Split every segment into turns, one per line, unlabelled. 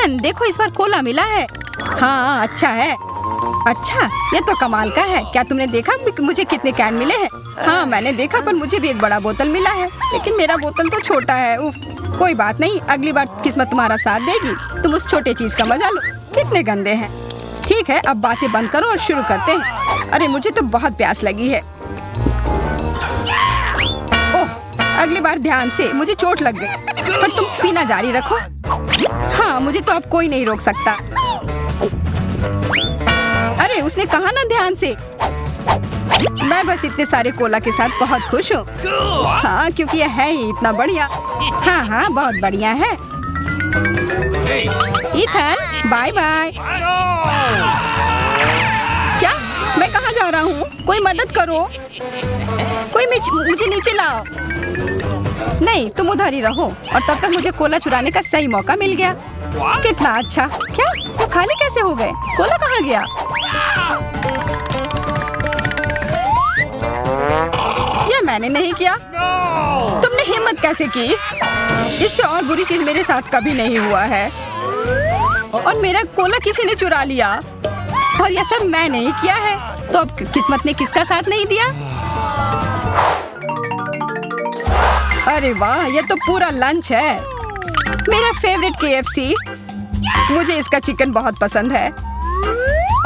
Ethan देखो, इस बार Cola मिला है। हाँ अच्छा है। अच्छा ये तो कमाल का है। क्या तुमने देखा मुझे कितने कैन मिले हैं? हाँ मैंने देखा, पर मुझे भी एक बड़ा बोतल मिला है, लेकिन मेरा बोतल तो छोटा है। उफ, कोई बात नहीं, अगली बार किस्मत तुम्हारा साथ देगी। तुम उस छोटे चीज का मजा लो। कितने गंदे हैं। ठीक है, अब बातें बंद करो और शुरू करते हैं। अरे मुझे तो बहुत प्यास लगी है। ओह, अगली बार ध्यान से, मुझे चोट लग गई। पर तुम पीना जारी रखो। हाँ, मुझे तो अब कोई नहीं रोक सकता। अरे उसने कहा ना ध्यान से। मैं बस इतने सारे कोला के साथ बहुत खुश हूँ। हाँ, क्योंकि यह है ही इतना बढ़िया। हाँ हाँ, बहुत बढ़िया है। Ethan, bye bye. क्या? मैं कहाँ जा रहा हूँ? कोई मदद करो। कोई मुझे नीचे लाओ। नहीं, तुम उधर ही रहो। और तब तक मुझे कोला चुराने का सही मौका मिल गया। कितना अच्छा। क्या वो खाली कैसे हो गए? कोला कहाँ गया? ये मैंने नहीं किया। तुमने हिम्मत कैसे की? इससे और बुरी चीज मेरे साथ कभी नहीं हुआ है। और मेरा कोला किसी ने चुरा लिया, और यह सब मैं नहीं किया है। तो अब किस्मत ने किसका साथ नहीं दिया? अरे वाह, ये तो पूरा लंच है। मेरा फेवरेट KFC। मुझे इसका चिकन बहुत पसंद है,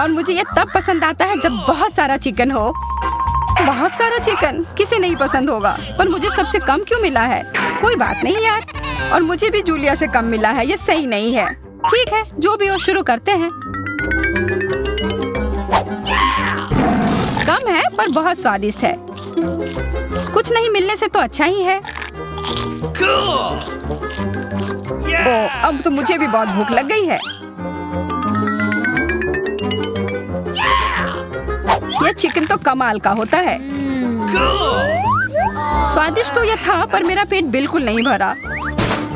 और मुझे ये तब पसंद आता है जब बहुत सारा चिकन हो। बहुत सारा चिकन किसे नहीं पसंद होगा, पर मुझे सबसे कम क्यों मिला है? कोई बात नहीं यार, और मुझे भी जूलिया से कम मिला है। ये सही नहीं है। ठीक है, जो भी हो, शुरू करते हैं। कम है पर बहुत स्वादिष्ट है। कुछ नहीं मिलने से तो अच्छा ही है। ओह, अब तो मुझे भी बहुत भूख लग गई है। यह चिकन तो कमाल का होता है। स्वादिष्ट तो यह था, पर मेरा पेट बिल्कुल नहीं भरा।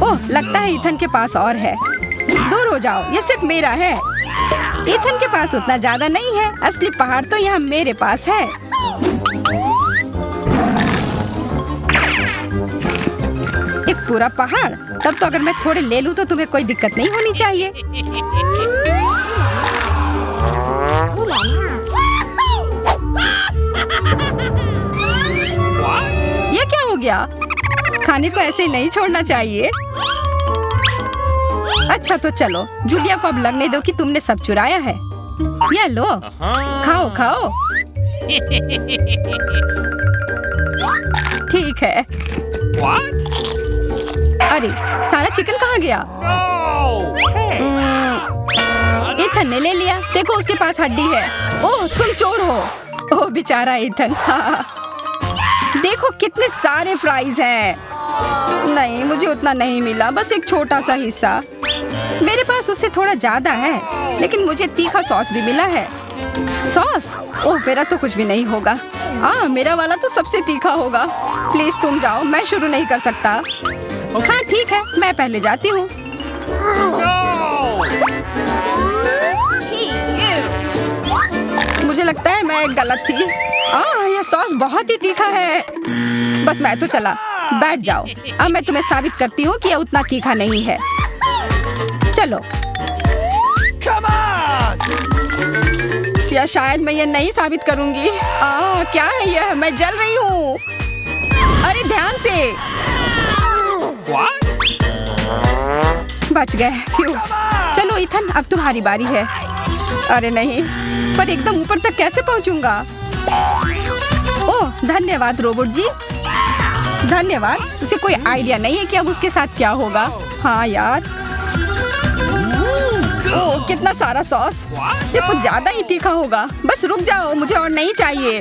ओह, लगता है इथन के पास और है। दूर हो जाओ, ये सिर्फ मेरा है। इथन के पास उतना ज्यादा नहीं है। असली पहाड़ तो यहाँ मेरे पास है। एक पूरा पहाड़? तब तो अगर मैं थोड़े ले लूं तो तुम्हें कोई दिक्कत नहीं होनी चाहिए। ये क्या हो गया? खाने को ऐसे नहीं छोड़ना चाहिए। अच्छा तो चलो, जूलिया को अब लगने दो कि तुमने सब चुराया है। ये लो, खाओ खाओ। ठीक है। अरे सारा चिकन कहाँ गया? इथन ने ले लिया। देखो उसके पास हड्डी है। ओह, तुम चोर हो। ओह बेचारा इथन। हाँ। देखो कितने सारे फ्राइज हैं। नहीं, मुझे उतना नहीं मिला, बस एक छोटा सा हिस्सा। मेरे पास उससे थोड़ा ज्यादा है, लेकिन मुझे तीखा सॉस भी मिला है। सॉस? ओह, मेरा तो कुछ भी नहीं होगा। मेरा वाला तो सबसे तीखा होगा। प्लीज तुम जाओ, मैं शुरू नहीं कर सकता। हाँ ठीक है, मैं पहले जाती हूँ। मुझे लगता है मैं गलत थी। यह सॉस बहुत ही तीखा है। बस मैं तो चला। बैठ जाओ। अब मैं तुम्हें साबित करती हूँ कि यह उतना तीखा नहीं है। चलो। या शायद मैं ये नहीं साबित करूंगी। क्या है यह? मैं जल रही हूँ। अरे ध्यान से। बच गए। फ्यू। चलो इथन, अब तुम्हारी बारी है। अरे नहीं, पर एकदम ऊपर तक कैसे पहुंचूंगा? ओह धन्यवाद रोबोट जी। धन्यवाद। उसे कोई आइडिया नहीं है कि अब उसके साथ क्या होगा। हाँ यार। ओह कितना सारा सॉस। ये कुछ ज्यादा ही तीखा होगा। बस रुक जाओ, मुझे और नहीं चाहिए।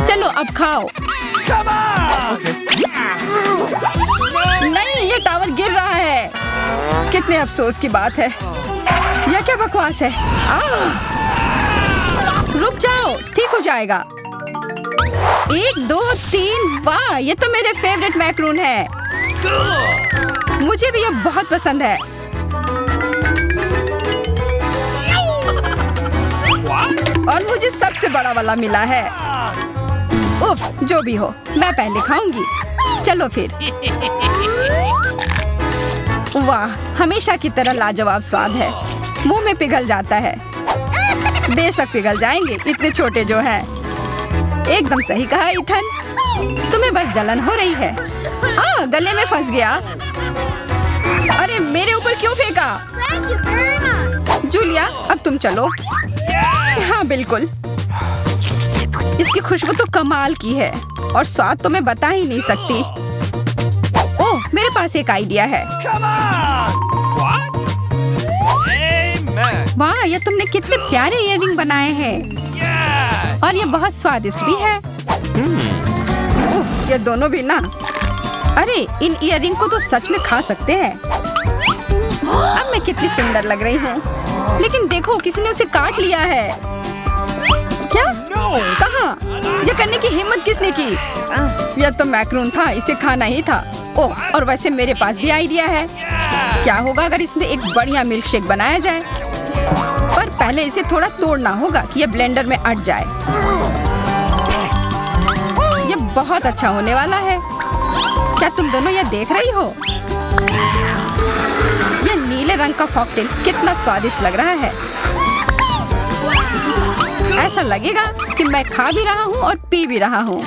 चलो अब खाओ। नहीं, ये टावर गिर रहा है। कितने अफसोस की बात है। यह क्या बकवास है? रुक जाओ, ठीक हो जाएगा। 1 2 3। वाह, ये तो मेरे फेवरेट मैक्रून है। मुझे भी ये बहुत पसंद है। और मुझे सबसे बड़ा वाला मिला है। उफ, जो भी हो, मैं पहले खाऊंगी। चलो फिर। वाह, हमेशा की तरह लाजवाब स्वाद है। मुंह में पिघल जाता है। बेशक पिघल जाएंगे, इतने छोटे जो हैं। एकदम सही कहा इथन, तुम्हें बस जलन हो रही है। गले में फंस गया। अरे मेरे ऊपर क्यों फेंका? जूलिया, अब तुम चलो। हाँ बिल्कुल, इसकी खुशबू तो कमाल की है और स्वाद तो मैं बता ही नहीं सकती। ओह, मेरे पास एक आइडिया है। वाह, ये तुमने कितने प्यारे इयररिंग बनाए हैं और ये बहुत स्वादिष्ट भी है। ये दोनों भी ना। अरे इन इयररिंग को तो सच में खा सकते हैं। अब मैं कितनी सुंदर लग रही हूँ। लेकिन देखो, किसी ने उसे काट लिया है। क्या? कहाँ? ये करने की हिम्मत किसने की? यह तो मैक्रून था, इसे खाना ही था। ओह, और वैसे मेरे पास भी आइडिया है। क्या होगा अगर इसमें एक बढ़िया मिल्क शेक बनाया जाए? पर पहले इसे थोड़ा तोड़ना होगा कि ये ब्लेंडर में अट जाए। ये बहुत अच्छा होने वाला है। क्या तुम दोनों ये देख रही हो? ये नीले रंग का कॉकटेल कितना स्वादिष्ट लग रहा है। ऐसा लगेगा कि मैं खा भी रहा हूँ और पी भी रहा हूँ।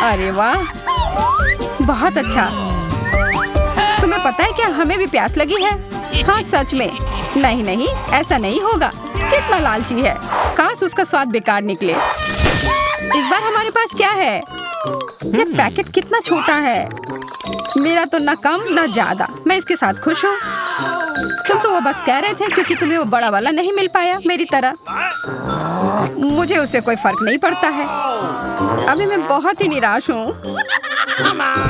अरे वाह, बहुत अच्छा। तुम्हें पता है क्या, हमें भी प्यास लगी है। हाँ सच में। नहीं नहीं, ऐसा नहीं होगा। कितना लालची है। काश उसका स्वाद बेकार निकले। इस बार हमारे पास क्या है? ये पैकेट कितना छोटा है। मेरा तो ना कम ना ज्यादा। मैं इसके साथ खुश हूँ। तुम तो वो बस कह रहे थे क्योंकि तुम्हें वो बड़ा वाला नहीं मिल पाया मेरी तरह। मुझे उससे कोई फर्क नहीं पड़ता है। अभी मैं बहुत ही निराश हूँ।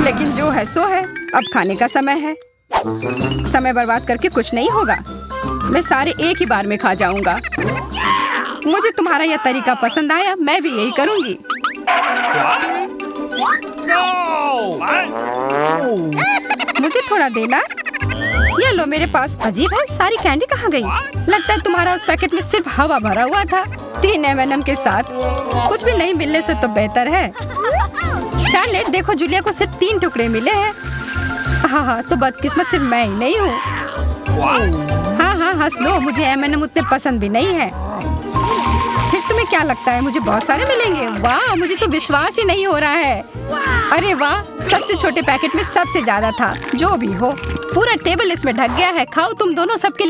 लेकिन जो है सो है। अब खाने का समय है। समय बर्बाद करके कुछ नहीं होगा। मैं सारे एक ही बार में खा जाऊंगा। मुझे तुम्हारा यह तरीका पसंद आया। मैं भी यही करूंगी। मुझे थोड़ा देना। ये लो, मेरे पास। अजीब है, सारी कैंडी कहाँ गई? लगता है तुम्हारा उस पैकेट में सिर्फ हवा भरा हुआ था। 3 M&M के साथ कुछ भी नहीं मिलने से तो बेहतर है। शार्लेट, देखो, जूलिया को सिर्फ 3 टुकड़े मिले हैं। हाँ, तो बदकिस्मत सिर्फ मैं ही नहीं हूँ। हाँ, हंस लो। मुझे M&M उतने पसंद भी नहीं है। फिर तुम्हें क्या लगता है मुझे बहुत सारे मिलेंगे? वाह, मुझे तो विश्वास ही नहीं हो रहा है। अरे वाह, सबसे छोटे पैकेट में सबसे ज्यादा था। जो भी हो, पूरा टेबल इसमें ढक गया है। खाओ तुम दोनों सबके।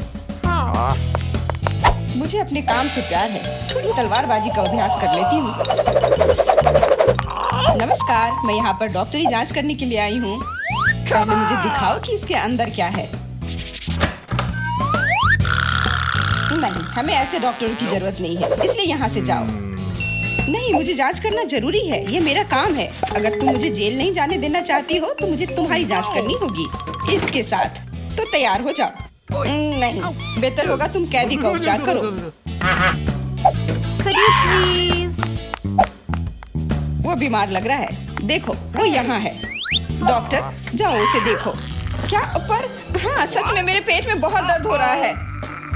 मुझे अपने काम से प्यार है। थोड़ी तलवारबाजी का अभ्यास कर लेती हूँ। नमस्कार, मैं यहाँ पर डॉक्टरी जांच करने के लिए आई हूँ। पहले मुझे दिखाओ कि इसके अंदर क्या है। नहीं, हमें ऐसे डॉक्टरों की जरूरत नहीं है, इसलिए यहाँ से जाओ। नहीं, मुझे जांच करना जरूरी है। ये मेरा काम है। अगर तुम मुझे जेल नहीं जाने देना चाहती हो तो मुझे तुम्हारी जांच करनी होगी। इसके साथ तो तैयार हो जाओ। नहीं, बेहतर होगा तुम कैदी का उपचार करो। प्लीज। वो बीमार लग रहा है। देखो, वो यहाँ है। डॉक्टर, जाओ उसे देखो। क्या? पर हाँ, सच में मेरे पेट में बहुत दर्द हो रहा है।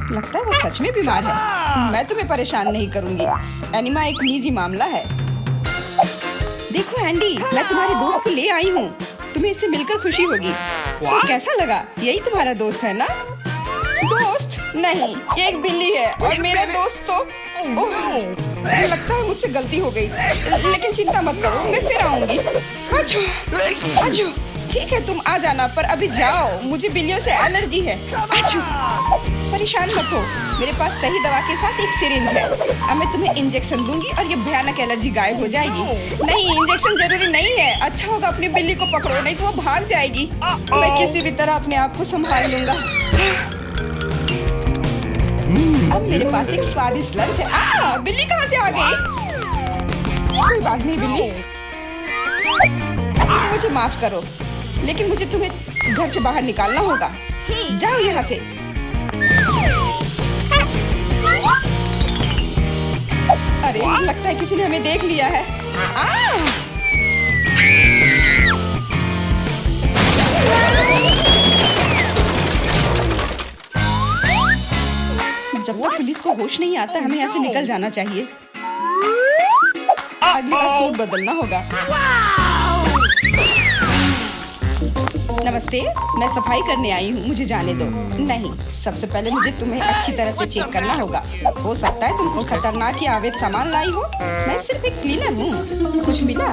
लगता है वो सच में बीमार है। मैं तुम्हें परेशान नहीं करूंगी। एनिमा एक निजी मामला है। देखो एंडी, मैं तुम्हारे दोस्त को ले आई हूँ। तुम्हें इससे मिलकर खुशी होगी। तो कैसा लगा? यही तुम्हारा दोस्त है ना? दोस्त नहीं, ये एक बिल्ली है और मेरा दोस्त तो। ओह, लगता है मुझसे गलती हो गई। लेकिन चिंता मत करो, मैं फिर आऊंगी। आजो, ठीक है, तुम आ जाना, पर अभी जाओ। मुझे बिल्लियों से एलर्जी है। आजो, परेशान मत हो। मेरे पास सही दवा के साथ एक सिरिंज है। अब मैं तुम्हें इंजेक्शन दूंगी और ये भयानक एलर्जी गायब हो जाएगी। नहीं, इंजेक्शन जरूरी नहीं है। अच्छा होगा अपनी बिल्ली को पकड़ो, नहीं तो वो भाग जाएगी। मैं किसी भी तरह अपने आप को संभाल लूंगा। अब मेरे पास एक स्वादिष्ट लंच है। बिल्ली कहाँ से आ गई? कोई बात नहीं बिल्ली, मुझे माफ करो, लेकिन मुझे तुम्हें घर से बाहर निकालना होगा। जाओ यहाँ से। अरे, लगता है किसी ने हमें देख लिया है। जब तक पुलिस को होश नहीं आता, हमें यहाँ से निकल जाना चाहिए। अगली बार सूट बदलना होगा। नमस्ते, मैं सफाई करने आई हूँ, मुझे जाने दो। नहीं, सबसे पहले मुझे तुम्हें अच्छी तरह से चेक करना होगा। हो सकता है तुम कुछ खतरनाक या अवैध सामान लाई हो। मैं सिर्फ एक क्लीनर हूँ। कुछ मिला?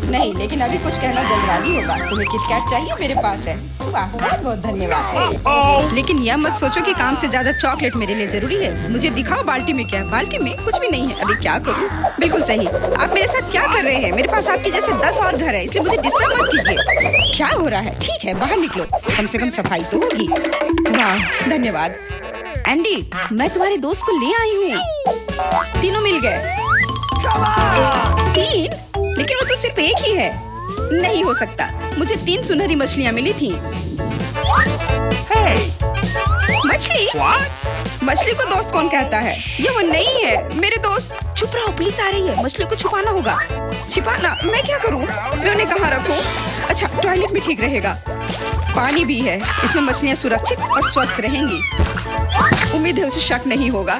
नहीं, लेकिन अभी कुछ कहना जल्दबाजी होगा। तुम्हें किटकैट चाहिए? मेरे पास है। वाह, बहुत बहुत धन्यवाद। लेकिन यह मत सोचो कि काम से ज्यादा चॉकलेट मेरे लिए जरूरी है। मुझे दिखाओ बाल्टी में क्या है। बाल्टी में कुछ भी नहीं है। अभी क्या करूँ? बिल्कुल सही। आप मेरे साथ क्या कर रहे हैं? मेरे पास आपके जैसे 10 और घर है, इसलिए मुझे डिस्टर्ब मत कीजिए। क्या हो रहा है? ठीक है, बाहर निकलो, कम से कम सफाई तो होगी। वाह, धन्यवाद। एंडी, मैं तुम्हारे दोस्त को ले आई हूँ। तीनों मिल गए। 3? लेकिन वो तो सिर्फ एक ही है। नहीं हो सकता, मुझे 3 सुनहरी मछलियाँ मिली थी। मछली? मछली को दोस्त कौन कहता है? ये वो नहीं है। मेरे दोस्त, चुप रहो, पुलिस आ रही है। मछली को छुपाना होगा। छिपाना? मैं क्या करूं? मैं उन्हें कहाँ रखूं? अच्छा, टॉयलेट में ठीक रहेगा। पानी भी है, इसमें मछलियाँ सुरक्षित और स्वस्थ रहेंगी। उम्मीद है उसे शक नहीं होगा।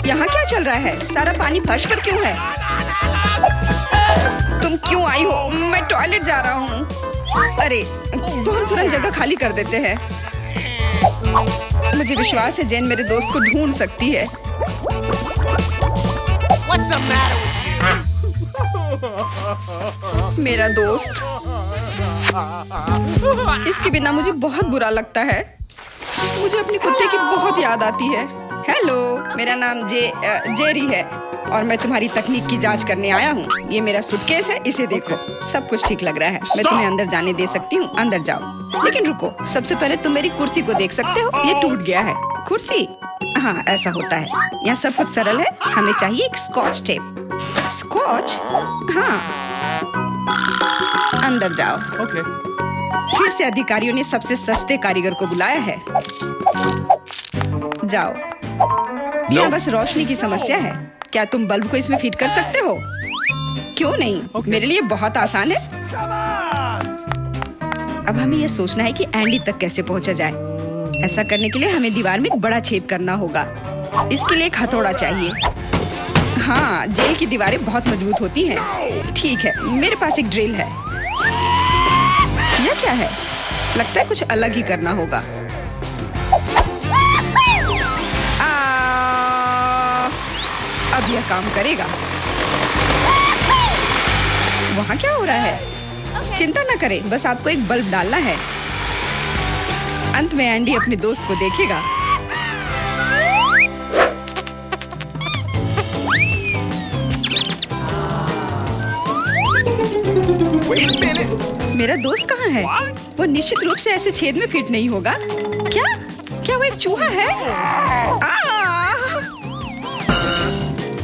यहाँ क्या चल रहा है? सारा पानी फर्श पर क्यों है? तुम क्यों आई हो? मैं टॉयलेट जा रहा हूँ। अरे, तो हम तुरंत जगह खाली कर देते हैं। मुझे विश्वास है जेन मेरे दोस्त को ढूंढ सकती है। मेरा दोस्त, इसके बिना मुझे बहुत बुरा लगता है। मुझे अपने कुत्ते की बहुत याद आती है। हेलो, मेरा नाम जेरी है और मैं तुम्हारी तकनीक की जांच करने आया हूँ। ये मेरा सूटकेस है, इसे देखो। सब कुछ ठीक लग रहा है। मैं तुम्हें अंदर जाने दे सकती हूँ, अंदर जाओ। लेकिन रुको, सबसे पहले तुम मेरी कुर्सी को देख सकते हो। ये टूट गया है। कुर्सी? हाँ, ऐसा होता है। यहाँ सब कुछ सरल है। हमें चाहिए एक स्कॉच टेप। स्कॉच? हाँ, अंदर जाओ। फिर से अधिकारियों ने सबसे सस्ते कारीगर को बुलाया है। जाओ। यहाँ बस रोशनी की समस्या है। क्या तुम बल्ब को इसमें फिट कर सकते हो? क्यों नहीं? मेरे लिए बहुत आसान है। अब हमें यह सोचना है कि एंडी तक कैसे पहुंचा जाए। ऐसा करने के लिए हमें दीवार में एक बड़ा छेद करना होगा। इसके लिए एक हथौड़ा चाहिए। हाँ, जेल की दीवारें बहुत मजबूत होती हैं। ठीक है, मेरे पास एक ड्रिल है। यह क्या है? लगता है कुछ अलग ही करना होगा। अब यह काम करेगा। वहाँ क्या हो रहा है? चिंता न करें, बस आपको एक बल्ब डालना है। अंत में एंडी अपने दोस्त को देखेगा। मेरा दोस्त कहाँ है? वो निश्चित रूप से ऐसे छेद में फिट नहीं होगा। क्या वो एक चूहा है?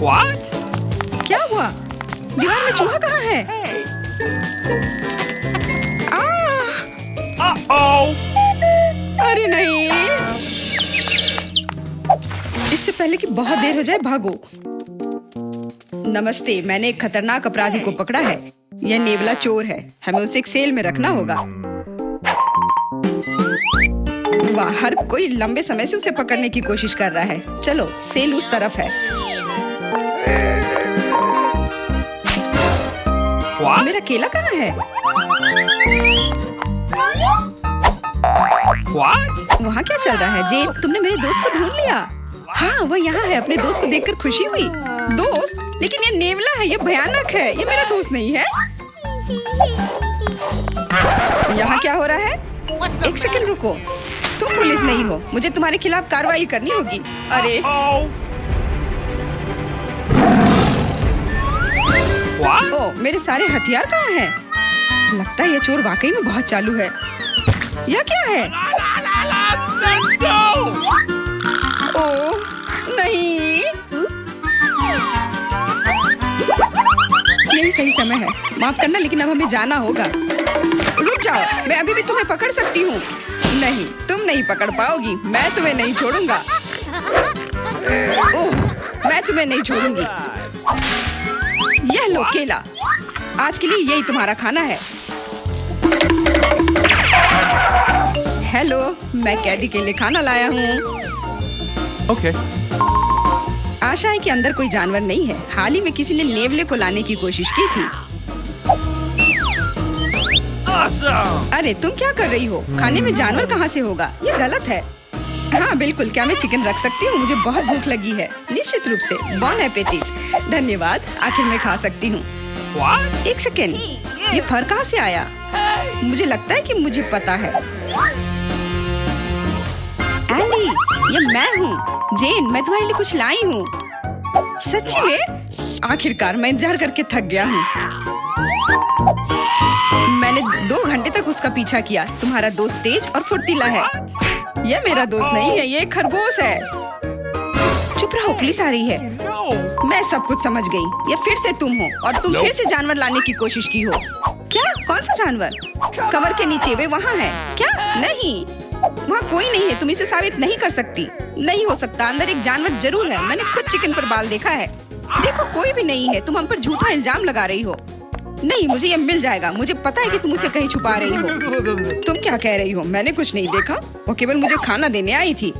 What? क्या हुआ? दीवार में चूहा कहाँ है? अरे नहीं! इससे पहले कि बहुत देर हो जाए, भागो। नमस्ते, मैंने एक खतरनाक अपराधी को पकड़ा है। यह नेवला चोर है। हमें उसे एक सेल में रखना होगा। वाह, हर कोई लंबे समय से उसे पकड़ने की कोशिश कर रहा है। चलो, सेल उस तरफ है। मेरा केला कहाँ है? वहाँ क्या चल रहा है? जेन, तुमने मेरे दोस्त को ढूंढ लिया? हाँ, वह यहाँ है। अपने दोस्त को देखकर खुशी हुई। दोस्त? लेकिन ये नेवला है, ये भयानक है। ये मेरा दोस्त नहीं है। यहाँ क्या हो रहा है? एक सेकंड रुको। तुम पुलिस नहीं हो। मुझे तुम्हारे खिलाफ कार्रवाई करनी होगी। अरे, ओ, मेरे सारे हथियार कहाँ हैं? लगता है ये चोर वाकई में बहुत चालू है। यह क्या है? ओह, नहीं। यही सही समय है। माफ करना, लेकिन अब हमें जाना होगा। रुक जाओ, मैं अभी भी तुम्हें पकड़ सकती हूँ। नहीं, तुम नहीं पकड़ पाओगी। मैं तुम्हें नहीं छोड़ूंगा। ओह, मैं तुम्हें नहीं छोड़ूंगी। यह लो केला। आज के लिए यही तुम्हारा खाना है। हेलो, मैं कैदी के लिए खाना लाया हूँ।
ओके।
आशा है कि अंदर कोई जानवर नहीं है। हाल ही में किसी ने नेवले को लाने की कोशिश की थी। अरे तुम क्या कर रही हो? खाने में जानवर कहाँ से होगा? ये गलत है। हाँ बिल्कुल, क्या मैं चिकन रख सकती हूँ? मुझे बहुत भूख लगी है। निश्चित रूप से। बॉन एपेटिट। धन्यवाद, आखिर मैं खा सकती हूँ। एक सेकेंड, ये फर कहाँ से आया? मुझे लगता है कि मुझे पता है। एंडी, ये मैं हूँ। जेन, मैं तुम्हारे लिए कुछ लाई हूँ। सच्ची में? आखिरकार मैं इंतजार करके थक गया हूँ। मैंने 2 घंटे तक उसका पीछा किया। तुम्हारा दोस्त तेज और फुर्तीला है। यह मेरा दोस्त नहीं है, ये एक खरगोश है। चुप रहो, पुलिस आ रही है। मैं सब कुछ समझ गई। ये फिर से तुम हो और तुम फिर से जानवर लाने की कोशिश की हो। क्या? कौन सा जानवर? कवर के नीचे, वे वहाँ है। क्या? नहीं, वहाँ कोई नहीं है। तुम इसे साबित नहीं कर सकती। नहीं हो सकता, अंदर एक जानवर जरूर है। मैंने खुद चिकन पर बाल देखा है। देखो, कोई भी नहीं है। तुम हम पर झूठा इल्जाम लगा रही हो। नहीं, मुझे ये मिल जाएगा। मुझे पता है कि तुम उसे कहीं छुपा रही हो। तुम क्या कह रही हो? मैंने कुछ नहीं देखा। वो केवल मुझे खाना देने आई थी।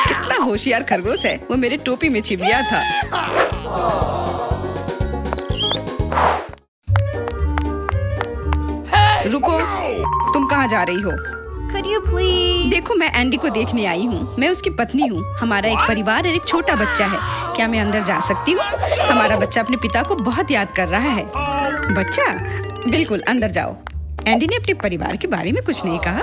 कितना होशियार खरगोश है। वो मेरे टोपी में छिप गया था। रुको, तुम कहाँ जा रही हो?
Could you please?
देखो, मैं एंडी को देखने आई हूँ। मैं उसकी पत्नी हूँ। हमारा एक परिवार और एक छोटा बच्चा है। क्या मैं अंदर जा सकती हूँ? हमारा बच्चा अपने पिता को बहुत याद कर रहा है। बच्चा? बिल्कुल, अंदर जाओ। एंडी ने अपने परिवार के बारे में कुछ नहीं कहा।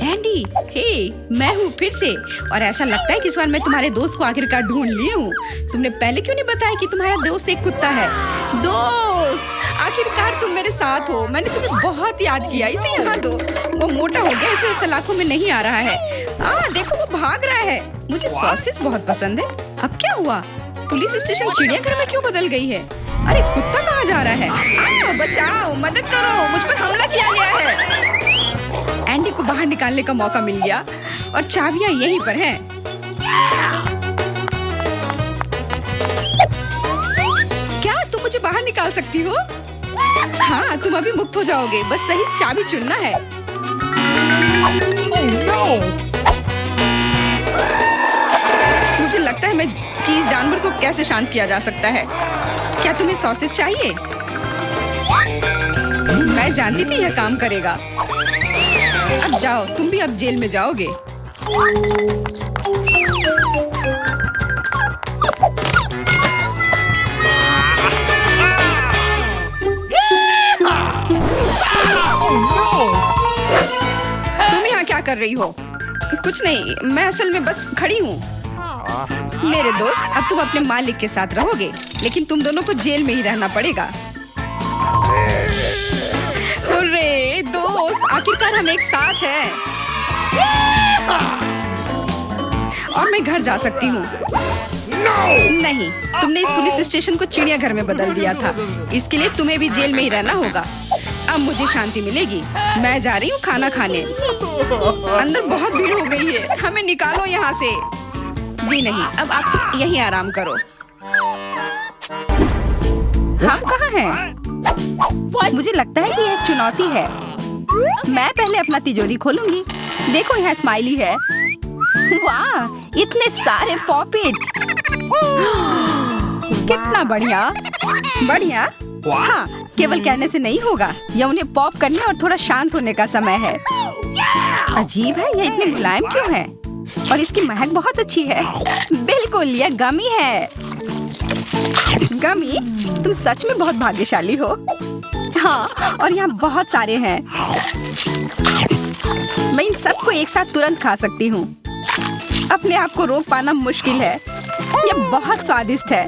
एंडी, हे, मैं हूँ फिर से। और ऐसा लगता है कि इस बार मैं तुम्हारे दोस्त को आखिरकार ढूंढ ली हूँ। तुमने पहले क्यों नहीं बताया कि तुम्हारा दोस्त एक कुत्ता है? दोस्त, आखिरकार तुम मेरे साथ हो। मैंने तुम्हें बहुत याद किया। इसे यहाँ दो। वो मोटा हो गया, इसलिए सलाखों में नहीं आ रहा है। देखो, वो भाग रहा है। मुझे सॉसेज बहुत पसंद है। अब क्या हुआ? पुलिस स्टेशन चिड़ियाघर में क्यों बदल गई है? अरे कुत्ता कहाँ जा रहा है? बचाओ, मदद करो, मुझ पर हमला किया गया है। एंडी को बाहर निकालने का मौका मिल गया और चाबियां यहीं पर हैं। क्या तुम मुझे बाहर निकाल सकती हो? हाँ, तुम अभी मुक्त हो जाओगे। बस सही चाबी चुनना है। मुझे लगता है कि इस जानवर को कैसे शांत किया जा सकता है। क्या तुम्हें सॉसेज चाहिए? मैं जानती थी यह काम करेगा। अब जाओ, तुम भी अब जेल में जाओगे। तुम यहाँ क्या कर रही हो? कुछ नहीं, मैं असल में बस खड़ी हूँ। मेरे दोस्त, अब तुम अपने मालिक के साथ रहोगे, लेकिन तुम दोनों को जेल में ही रहना पड़ेगा। हुर्रे दोस्त, आखिरकार हम एक साथ हैं। और मैं घर जा सकती हूँ। नहीं, तुमने इस पुलिस स्टेशन को चिड़ियाघर में बदल दिया था। इसके लिए तुम्हें भी जेल में ही रहना होगा। अब मुझे शांति मिलेगी। मैं जा रही हूँ खाना खाने। अंदर बहुत भीड़ हो गई है। हमें निकालो यहाँ से। जी नहीं, अब आप तो यहीं आराम करो। हम कहाँ हैं? मुझे लगता है कि यह एक चुनौती है। मैं पहले अपना तिजोरी खोलूंगी। देखो, यहाँ स्माइली है। वाह, इतने सारे पॉपिट। कितना बढ़िया। बढ़िया। हाँ, केवल कहने से नहीं होगा। यह उन्हें पॉप करने और थोड़ा शांत होने का समय है। अजीब है, यह इतनी मुलायम क्यों है? और इसकी महक बहुत अच्छी है। बिल्कुल, यह गमी है। गमी, तुम सच में बहुत भाग्यशाली हो। हाँ, और यहाँ बहुत सारे हैं। मैं इन सबको एक साथ तुरंत खा सकती हूँ। अपने आप को रोक पाना मुश्किल है। यह बहुत स्वादिष्ट है।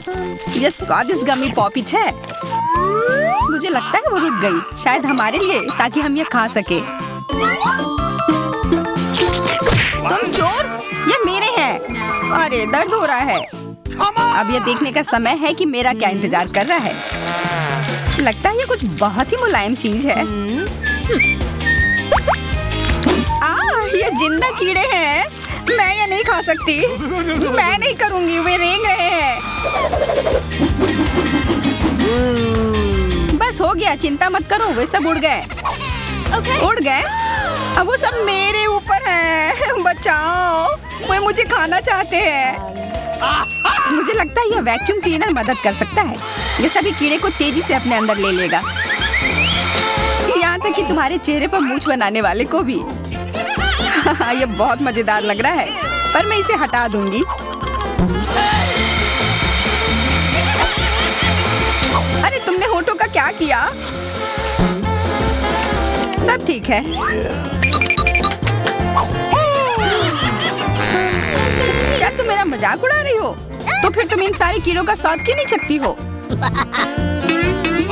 यह स्वादिष्ट गमी पॉपिट है। मुझे लगता है वो रुक गई, शायद हमारे लिए, ताकि हम ये खा सके। तुम चोर, ये मेरे हैं। अरे, दर्द हो रहा है। अब यह देखने का समय है कि मेरा क्या इंतजार कर रहा है। लगता है ये कुछ बहुत ही मुलायम चीज है। ये जिंदा कीड़े हैं। मैं ये नहीं खा सकती। मैं नहीं करूंगी, वे रेंग रहे हैं। बस हो गया, चिंता मत करो, वे सब उड़ गए। उड़ गए? अब वो सब मेरे ऊपर है। बचाओ, वे मुझे खाना चाहते हैं। मुझे लगता है यह वैक्यूम क्लीनर मदद कर सकता है। ये सभी कीड़े को तेजी से अपने अंदर ले लेगा, यहाँ तक कि तुम्हारे चेहरे पर मूंछ बनाने वाले को भी। यह बहुत मजेदार लग रहा है, पर मैं इसे हटा दूंगी। अरे तुमने होठों का क्या किया? सब ठीक है। क्या तुम मेरा मजाक उड़ा रही हो? तो फिर तुम इन सारे कीड़ों का स्वाद क्यों नहीं चखती हो?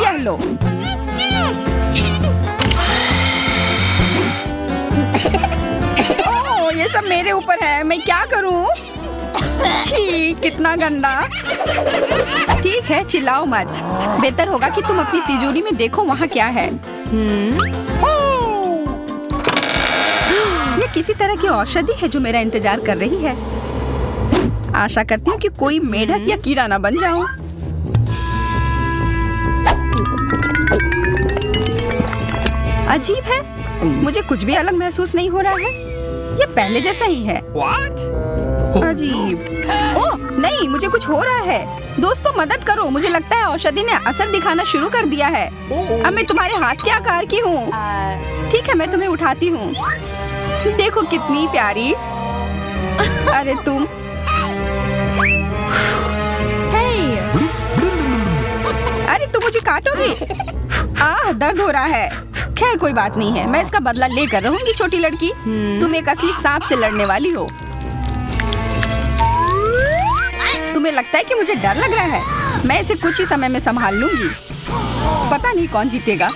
यह लो। ओह, ये सब मेरे ऊपर है, मैं क्या करूं? छी, कितना गंदा। ठीक है, चिल्लाओ मत। बेहतर होगा कि तुम अपनी तिजोरी में देखो वहाँ क्या है। ये किसी तरह की औषधि है जो मेरा इंतजार कर रही है। आशा करती हूँ कि कोई मेढक या कीड़ा ना बन जाऊं। अजीब है, मुझे कुछ भी अलग महसूस नहीं हो रहा है। ये पहले जैसा ही है। अजीब। ओह नहीं, मुझे कुछ हो रहा है। दोस्तों मदद करो, मुझे लगता है औषधि ने असर दिखाना शुरू कर दिया है। अब मैं तुम्हारे हाथ के आकार की हूँ। ठीक है, मैं तुम्हें उठाती हूँ। देखो कितनी प्यारी। अरे तुम। अरे तुम मुझे काटोगी? दर्द हो रहा है। खैर कोई बात नहीं है, मैं इसका बदला लेकर रहूंगी। छोटी लड़की, तुम एक असली सांप से लड़ने वाली हो। तुम्हें लगता है कि मुझे डर लग रहा है? मैं इसे कुछ ही समय में संभाल लूंगी। पता नहीं कौन जीतेगा।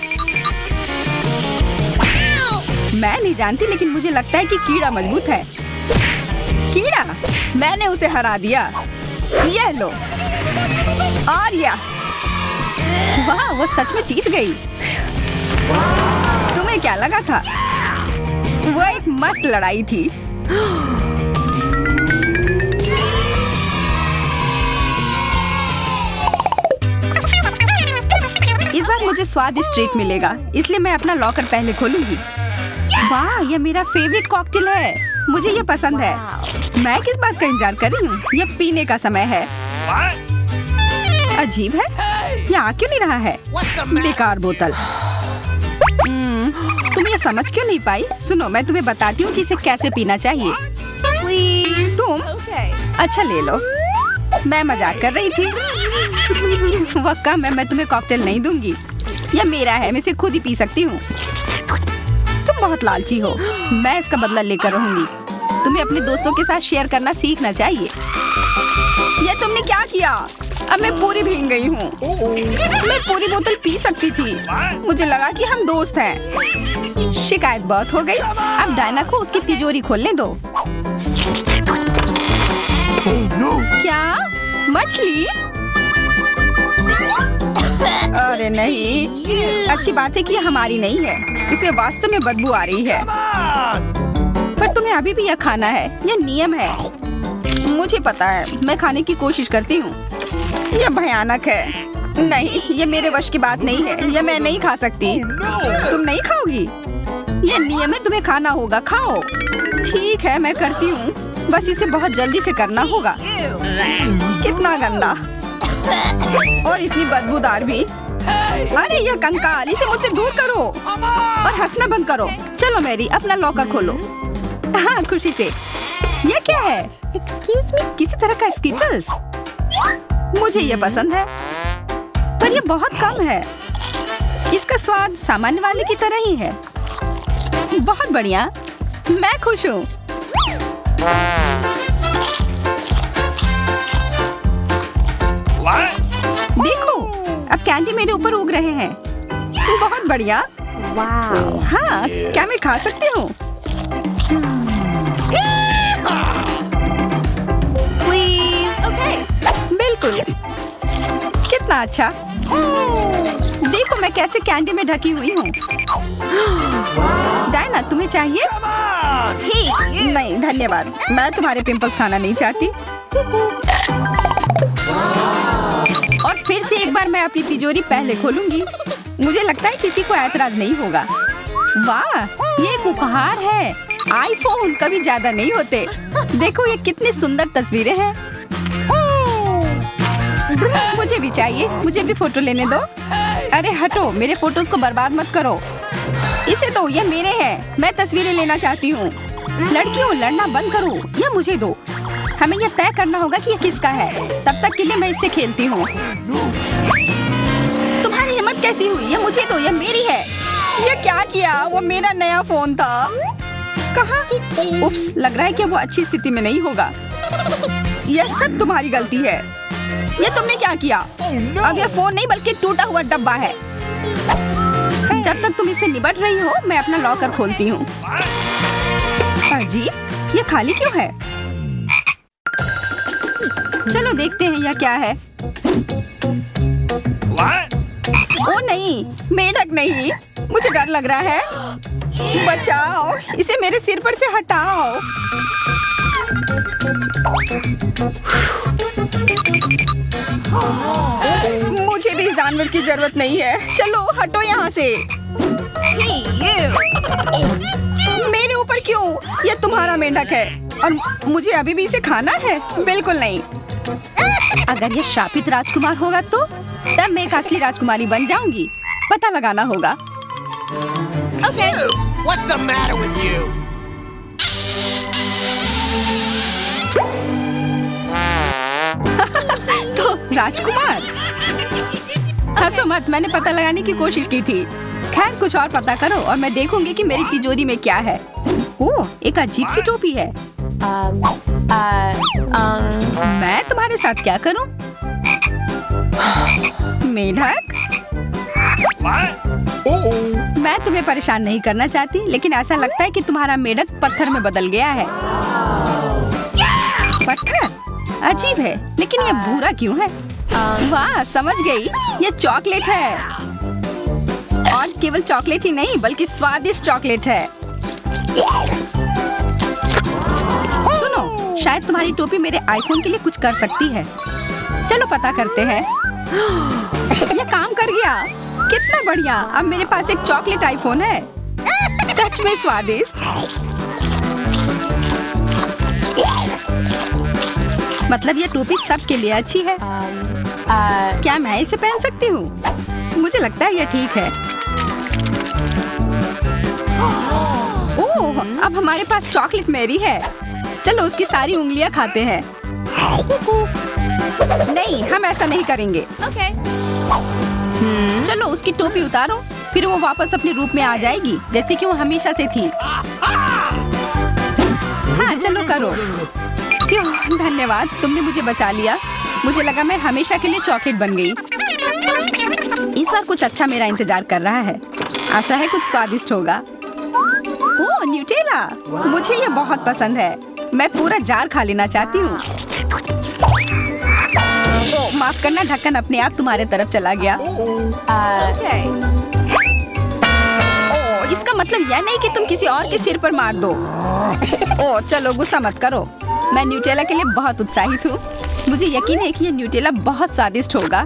मैं नहीं जानती, लेकिन मुझे लगता है कि कीड़ा मजबूत है। कीड़ा, मैंने उसे हरा दिया। यह लो। और यह, वाह, वो सच में जीत गई। तुम्हें क्या लगा था? वो एक मस्त लड़ाई थी। इस बार मुझे स्वादिष्ट ट्रीट मिलेगा, इसलिए मैं अपना लॉकर पहले खोलूंगी। वाह, यह मेरा फेवरेट कॉकटेल है। मुझे यह पसंद है। मैं किस बात का इंतजार कर रही हूँ? यह पीने का समय है। अजीब है, यह आ क्यों नहीं रहा है? बेकार बोतल। तुम ये समझ क्यों नहीं पाई? सुनो, मैं तुम्हें बताती हूँ कि इसे कैसे पीना चाहिए। तुम अच्छा ले लो। मैं मजाक कर रही थी। वह कम है, मैं तुम्हें कॉकटेल नहीं दूंगी। यह मेरा है, मैं इसे खुद ही पी सकती हूँ। तुम बहुत लालची हो। मैं इसका बदला लेकर रहूंगी। तुम्हें अपने दोस्तों के साथ शेयर करना सीखना चाहिए। यह तुमने क्या किया? अब मैं पूरी भीग गई हूँ। मैं पूरी बोतल पी सकती थी। मुझे लगा कि हम दोस्त हैं। शिकायत बहुत हो गई। अब डायना को उसकी तिजोरी खोलने दो। क्या? मछली? अरे नहीं, अच्छी बात है कि हमारी नहीं है। इसे वास्तव में बदबू आ रही है। पर तुम्हें अभी भी यह खाना है, यह नियम है। मुझे पता है, मैं खाने की कोशिश करती हूँ। यह भयानक है। नहीं, यह मेरे वश की बात नहीं है। यह मैं नहीं खा सकती। तुम नहीं खाओगी? यह नियम है, तुम्हें खाना होगा। खाओ। ठीक है, मैं करती हूँ। बस इसे बहुत जल्दी से करना होगा। कितना गंदा और इतनी बदबूदार भी। अरे यह कंकाल, इसे मुझसे दूर करो और हंसना बंद करो। चलो मैरी, अपना लॉकर खोलो। हाँ, खुशी से। यह क्या है?
Excuse me?
किसी तरह का स्कीटल्स। मुझे यह पसंद है, पर यह बहुत कम है। इसका स्वाद सामान्य वाले की तरह ही है। बहुत बढ़िया, मैं खुश हूँ। देखो, अब कैंडी मेरे ऊपर उग रहे हैं। बहुत बढ़िया।
Wow.
हाँ, क्या मैं खा सकती हूँ?
Please. Okay.
बिल्कुल। कितना अच्छा। देखो मैं कैसे कैंडी में ढकी हुई हूँ। डायना, तुम्हें चाहिए? नहीं धन्यवाद, मैं तुम्हारे पिंपल्स खाना नहीं चाहती। और फिर से एक बार मैं अपनी तिजोरी पहले खोलूंगी। मुझे लगता है किसी को ऐतराज नहीं होगा। वाह, ये एक उपहार है। आईफोन कभी ज्यादा नहीं होते। देखो ये कितनी सुंदर तस्वीरें हैं। मुझे भी चाहिए, मुझे भी फोटो लेने दो। अरे हटो, मेरे फोटोज को बर्बाद मत करो। इसे दो, ये मेरे हैं। मैं तस्वीरें लेना चाहती हूँ। लड़कियों, लड़ना बंद करो, ये मुझे दो। हमें यह तय करना होगा कि ये किसका है। तब तक के लिए मैं इससे खेलती हूँ। तुम्हारी हिम्मत कैसी हुई? ये मुझे दो, ये मेरी है। ये क्या किया? वो मेरा नया फोन था। कहाँ? उप्स, लग रहा है कि वो अच्छी स्थिति में नहीं होगा। यह सब तुम्हारी गलती है। ये तुमने क्या किया? अब यह फोन नहीं बल्कि टूटा हुआ डब्बा है। जब तक तुम इससे निपट रही हो, मैं अपना लॉकर खोलती हूँ। अजीब, ये खाली क्यों है? चलो देखते हैं यह क्या है। ओ नहीं, मेढक नहीं, मुझे डर लग रहा है। बचाओ, इसे मेरे सिर पर से हटाओ। मुझे भी इस जानवर की जरूरत नहीं है। चलो हटो यहाँ से। मेरे ऊपर क्यों? ये तुम्हारा मेंढक है और मुझे अभी भी इसे खाना है? बिल्कुल नहीं। अगर ये शापित राजकुमार होगा तो तब मैं एक असली राजकुमारी बन जाऊंगी। पता लगाना होगा।
Okay.
What's the matter with you?
तो राजकुमार, हंसो मत, मैंने पता लगाने की कोशिश की थी। खैर, कुछ और पता करो और मैं देखूंगी कि मेरी तिजोरी में क्या है। ओह, एक अजीब सी टोपी है। मैं तुम्हारे साथ क्या करूं? मेढक, मैं तुम्हें परेशान नहीं करना चाहती, लेकिन ऐसा लगता है कि तुम्हारा मेढक पत्थर में बदल गया है। पत्थर? अजीब है, लेकिन ये भूरा क्यों है? वाह, समझ गई, ये चॉकलेट है। और केवल चॉकलेट ही नहीं, बल्कि स्वादिष्ट चॉकलेट है। सुनो, शायद तुम्हारी टोपी मेरे आईफोन के लिए कुछ कर सकती है। चलो पता करते हैं। ये काम कर गया, कितना बढ़िया। अब मेरे पास एक चॉकलेट आईफोन है। सच में स्वादिष्ट। मतलब ये टोपी सबके लिए अच्छी है। क्या मैं इसे पहन सकती हूँ? मुझे लगता है ये ठीक है। ओह, अब हमारे पास चॉकलेट मैरी है। चलो उसकी सारी उंगलियां खाते हैं। नहीं, हम ऐसा नहीं करेंगे।
Okay.
चलो उसकी टोपी उतारो, फिर वो वापस अपने रूप में आ जाएगी, जैसे कि वो हमेशा से थी। हाँ, चलो करो। धन्यवाद, तुमने मुझे बचा लिया। मुझे लगा मैं हमेशा के लिए चॉकलेट बन गई। इस बार कुछ अच्छा मेरा इंतजार कर रहा है। आशा है कुछ स्वादिष्ट होगा। ओह, न्यूटेला, मुझे ये बहुत पसंद है। मैं पूरा जार खा लेना चाहती हूँ। ओह, माफ करना, ढक्कन अपने आप तुम्हारे तरफ चला गया।
Okay.
ओह, इसका मतलब यह नहीं कि तुम किसी और के सिर पर मार दो। ओह, चलो गुस्सा मत करो। मैं न्यूटेला के लिए बहुत उत्साहित हूँ। मुझे यकीन है कि ये न्यूटेला बहुत स्वादिष्ट होगा।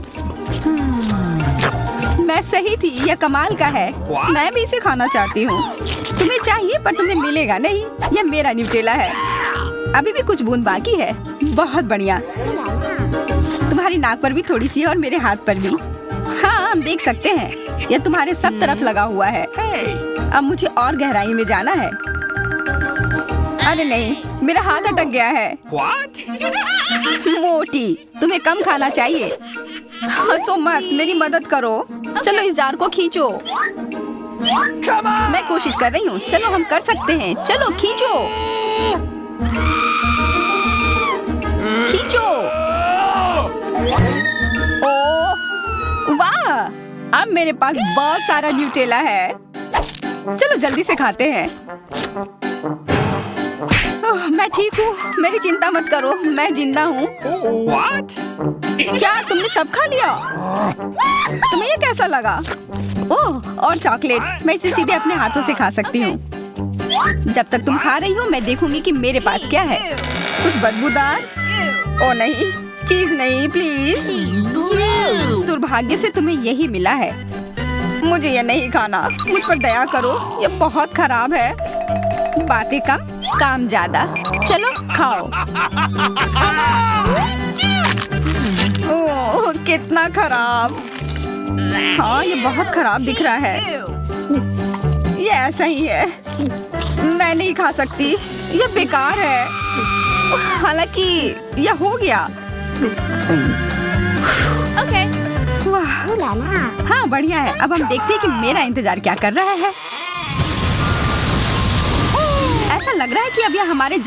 मैं सही थी, यह कमाल का है। मैं भी इसे खाना चाहती हूँ। तुम्हें चाहिए पर तुम्हें मिलेगा नहीं। यह मेरा न्यूटेला है। अभी भी कुछ बूंद बाकी है। बहुत बढ़िया। तुम्हारी नाक पर भी थोड़ी सी है और मेरे हाथ पर भी। हाँ, हम देख सकते हैं। यह तुम्हारे सब तरफ लगा हुआ है। अब मुझे और गहराई में जाना है। अरे नहीं, मेरा हाथ अटक गया है। मोटी, तुम्हें कम खाना चाहिए। हंसो मत, मेरी मदद करो। चलो इस जार को खींचो। मैं कोशिश कर रही हूँ। चलो हम कर सकते हैं। चलो खींचो, खींचो। ओह वाह, अब मेरे पास बहुत सारा न्यूटेला है। चलो जल्दी से खाते हैं। ओह, मैं ठीक हूँ, मेरी चिंता मत करो, मैं जिंदा हूँ। क्या तुमने सब खा लिया? तुम्हें ये कैसा लगा? ओह, और चॉकलेट, मैं इसे सीधे अपने हाथों से खा सकती हूँ। जब तक तुम खा रही हो, मैं देखूंगी कि मेरे पास क्या है। कुछ बदबूदार? ओ नहीं, चीज नहीं, प्लीज। दुर्भाग्य से तुम्हें यही मिला है। मुझे ये नहीं खाना, मुझ पर दया करो, ये बहुत खराब है। बातें कम, काम ज्यादा। चलो खाओ। ओह, ओह कितना खराब। हाँ ये बहुत खराब दिख रहा है। ये ऐसा ही है। मैं नहीं खा सकती, ये बेकार है। हालांकि यह हो गया।
Okay.
वाह
Ooh la la.
हाँ बढ़िया है। अब हम देखते हैं कि मेरा इंतजार क्या कर रहा है। ऐसा लग रहा है कि अब यह हमारे